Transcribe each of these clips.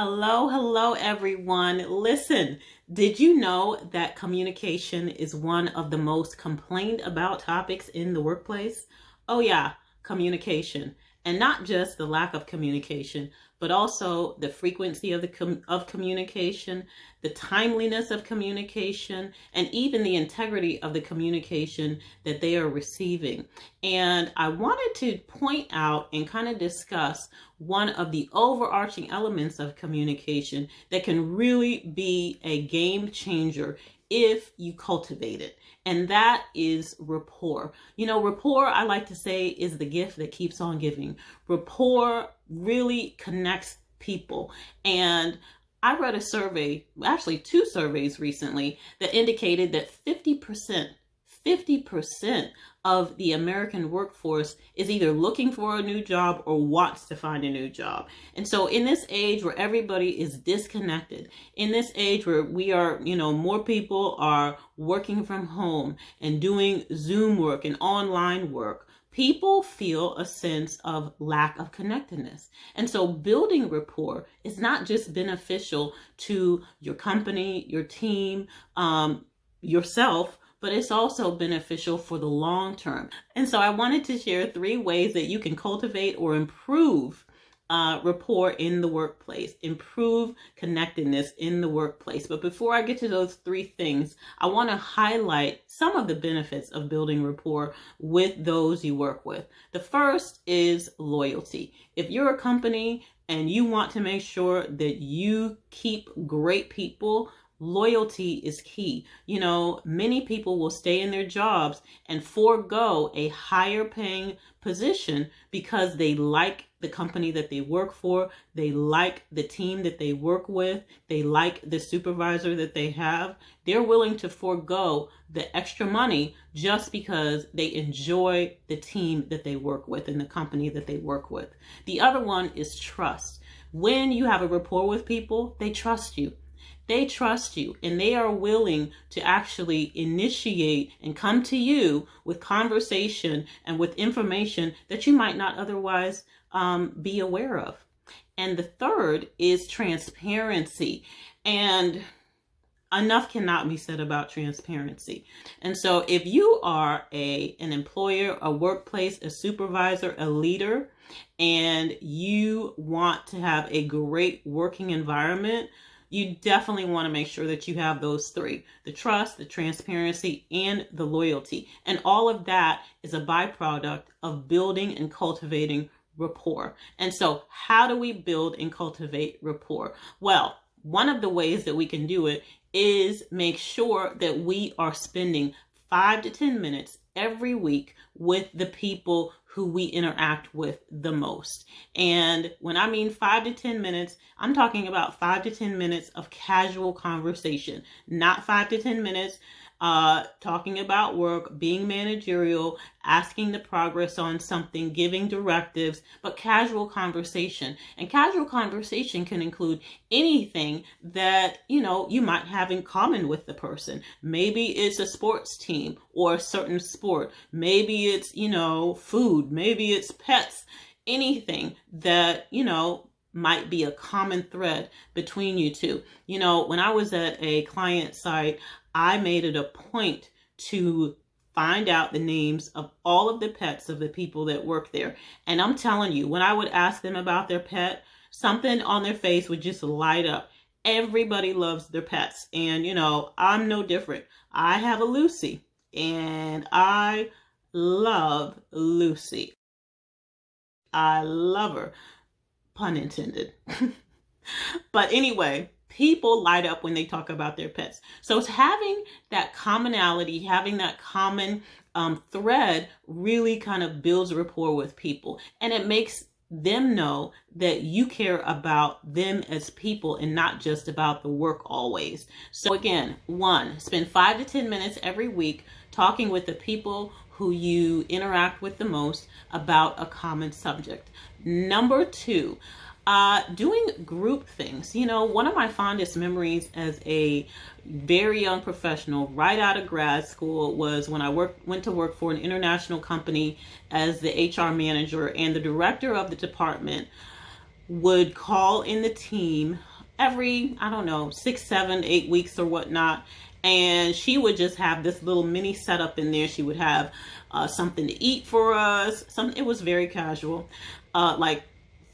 Hello, everyone. Listen, did you know that communication is one of the most complained about topics in the workplace? Oh yeah, communication. And not just the lack of communication, but also the frequency of communication, the timeliness of communication, and even the integrity of the communication that they are receiving. And I wanted to point out and kind of discuss one of the overarching elements of communication that can really be a game changer if you cultivate it. And that is rapport. Rapport, I like to say, is the gift that keeps on giving. Rapport really connects people. And I read a survey, actually two surveys recently, that indicated that 50% of the American workforce is either looking for a new job or wants to find a new job. And so in this age where everybody is disconnected, in this age where we are, more people are working from home and doing Zoom work and online work, people feel a sense of lack of connectedness. And so building rapport is not just beneficial to your company, your team, yourself, but it's also beneficial for the long term. And so I wanted to share 3 ways that you can cultivate or improve rapport in the workplace, improve connectedness in the workplace. But before I get to those 3 things, I want to highlight some of the benefits of building rapport with those you work with. The first is loyalty. If you're a company and you want to make sure that you keep great people, loyalty is key. Many people will stay in their jobs and forego a higher paying position because they like the company that they work for, they like the team that they work with, they like the supervisor that they have. They're willing to forego the extra money just because they enjoy the team that they work with and the company that they work with. The other one is trust. When you have a rapport with people, they trust you. They trust you and they are willing to actually initiate and come to you with conversation and with information that you might not otherwise be aware of. And the third is transparency. And enough cannot be said about transparency. And so if you are an employer, a workplace, a supervisor, a leader, and you want to have a great working environment, you definitely want to make sure that you have those 3, the trust, the transparency, and the loyalty. And all of that is a byproduct of building and cultivating rapport. And so how do we build and cultivate rapport? Well, one of the ways that we can do it is make sure that we are spending 5 to 10 minutes every week with the people who we interact with the most. And when I mean 5 to 10 minutes, I'm talking about 5 to 10 minutes of casual conversation, not 5 to 10 minutes talking about work, being managerial, asking the progress on something, giving directives, but casual conversation. And casual conversation can include anything that, you might have in common with the person. Maybe it's a sports team or a certain sport. Maybe it's, food. Maybe it's pets. Anything that, might be a common thread between you two. When I was at a client site, I made it a point to find out the names of all of the pets of the people that work there. And I'm telling you, when I would ask them about their pet, something on their face would just light up. Everybody loves their pets. And, I'm no different. I have a Lucy and I love Lucy. I love her. Pun intended. But anyway, people light up when they talk about their pets. So it's having that commonality, having that common thread really kind of builds rapport with people. And it makes them know that you care about them as people and not just about the work always. So again, 1, spend 5 to 10 minutes every week talking with the people who you interact with the most about a common subject. Number 2, doing group things. One of my fondest memories as a very young professional right out of grad school was when I went to work for an international company as the HR manager, and the director of the department would call in the team every, I don't know, 6, 7, 8 weeks or whatnot. And she would just have this little mini setup in there. She would have something to eat for us. It was very casual, like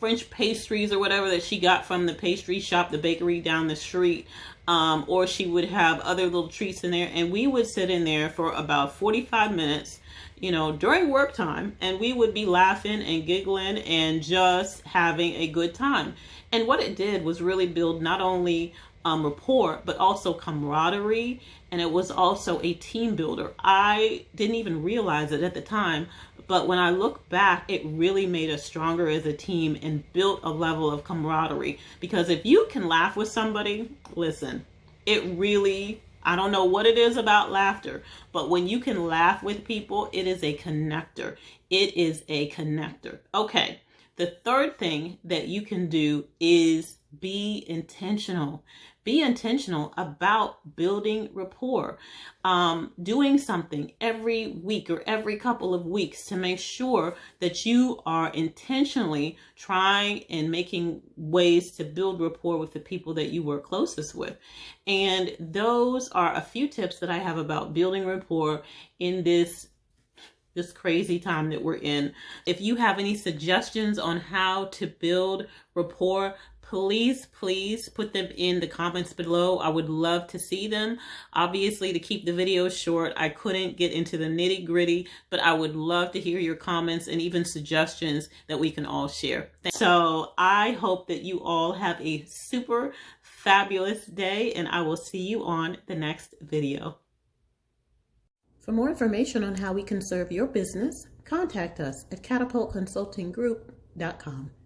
French pastries or whatever that she got from the pastry shop, the bakery down the street. Or she would have other little treats in there. And we would sit in there for about 45 minutes, you know, during work time, and we would be laughing and giggling and just having a good time. And what it did was really build not only rapport, but also camaraderie. And it was also a team builder. I didn't even realize it at the time, but when I look back, it really made us stronger as a team and built a level of camaraderie. Because if you can laugh with somebody, listen, it really, I don't know what it is about laughter, but when you can laugh with people, it is a connector. It is a connector. Okay. The third thing that you can do is be intentional. Be intentional about building rapport, doing something every week or every couple of weeks to make sure that you are intentionally trying and making ways to build rapport with the people that you work closest with. And those are a few tips that I have about building rapport in this crazy time that we're in. If you have any suggestions on how to build rapport, please put them in the comments below. I would love to see them. Obviously, to keep the video short, I couldn't get into the nitty gritty, but I would love to hear your comments and even suggestions that we can all share. So I hope that you all have a super fabulous day, and I will see you on the next video. For more information on how we can serve your business, contact us at CatapultConsultingGroup.com.